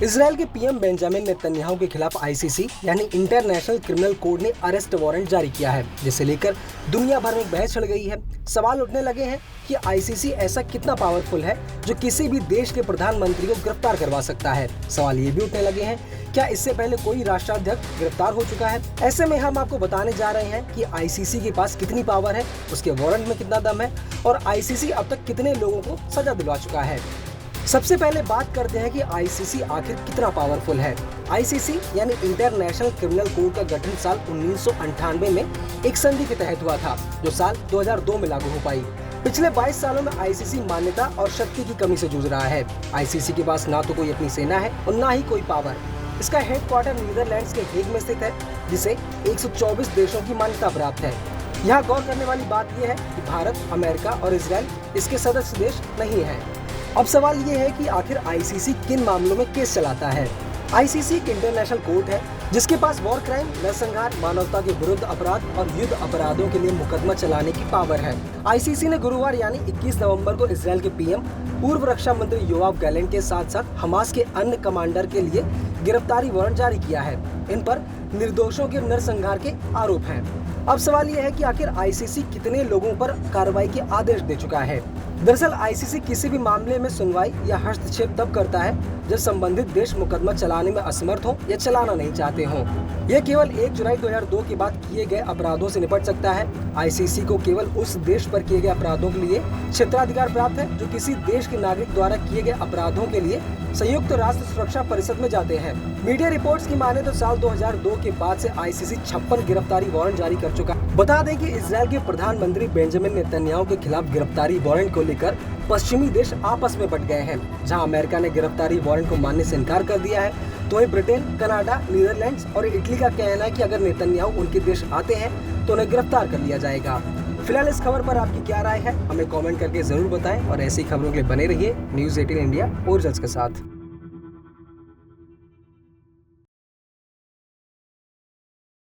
Israel के PM Benjamin Netanyahu के खिलाफ आईसीसी यानी इंटरनेशनल क्रिमिनल कोर्ट ने अरेस्ट वारंट जारी किया है, जिसे लेकर दुनिया भर में बहस छिड़ गई है। सवाल उठने लगे हैं कि आईसीसी ऐसा कितना पावरफुल है जो किसी भी देश के प्रधानमंत्री को गिरफ्तार करवा सकता है। सवाल ये भी उठने लगे हैं, क्या इससे पहले कोई राष्ट्राध्यक्ष गिरफ्तार हो चुका है। ऐसे में हम आपको बताने जा रहे हैं कि आईसीसी के पास कितनी पावर है, उसके वारंट में कितना दम है और आईसीसी अब तक कितने लोगों को सजा दिलवा चुका है। सबसे पहले बात करते हैं कि आईसीसी आखिर कितना पावरफुल है। आईसीसी यानी इंटरनेशनल क्रिमिनल कोर्ट का गठन साल 1998 में एक संधि के तहत हुआ था, जो साल 2002 में लागू हो पाई। पिछले 22 सालों में आईसीसी मान्यता और शक्ति की कमी से जूझ रहा है। आईसीसी के पास ना तो कोई अपनी सेना है और ना ही कोई पावर। इसका हेडक्वार्टर नीदरलैंड्स के हेग में स्थित है, जिसे 124 देशों की मान्यता प्राप्त है। यहाँ गौर करने वाली बात यह है कि भारत, अमेरिका और इजराइल इसके सदस्य देश नहीं है। अब सवाल ये है कि आखिर आईसीसी किन मामलों में केस चलाता है। आईसीसी एक इंटरनेशनल कोर्ट है जिसके पास वॉर क्राइम, नरसंहार, मानवता के विरुद्ध अपराध और युद्ध अपराधों के लिए मुकदमा चलाने की पावर है। आईसीसी ने गुरुवार यानी 21 नवंबर को इजराइल के पीएम, पूर्व रक्षा मंत्री योआव गैलेंट के साथ साथ हमास के अन्य कमांडर के लिए गिरफ्तारी वारंट जारी किया है। इन पर निर्दोषों के नरसंहार के आरोप हैं। अब सवाल यह है कि आखिर आईसीसी कितने लोगों पर कार्रवाई के आदेश दे चुका है। दरअसल आईसीसी किसी भी मामले में सुनवाई या हस्तक्षेप तब करता है जब संबंधित देश मुकदमा चलाने में असमर्थ हो या चलाना नहीं चाहते हो। यह केवल 1 जुलाई 2002 के बाद किए गए अपराधों से निपट सकता है। आईसीसी को केवल उस देश पर किए गए अपराधों के लिए क्षेत्राधिकार प्राप्त है जो किसी देश के नागरिक द्वारा किए गए अपराधों के लिए संयुक्त राष्ट्र सुरक्षा परिषद में जाते हैं। मीडिया रिपोर्ट्स की माने तो साल 2002 के बाद से आईसीसी 56 गिरफ्तारी वारंट जारी कर चुका है। बता दें कि इजराइल के प्रधानमंत्री बेंजामिन नेतन्याहू के खिलाफ गिरफ्तारी वारंट को लेकर पश्चिमी देश आपस में बट गए हैं। जहां अमेरिका ने गिरफ्तारी वारंट को मानने से इनकार कर दिया है, तो वहीं ब्रिटेन, कनाडा, नीदरलैंड्स और इटली का कहना है कि अगर नेतन्याहू उनके देश आते हैं तो उन्हें गिरफ्तार कर लिया जाएगा। फिलहाल इस खबर पर आपकी क्या राय है, हमें कमेंट करके जरूर बताएं और ऐसी खबरों के लिए बने रहिए न्यूज़ 18 इंडिया ओरिजिनल्स के साथ।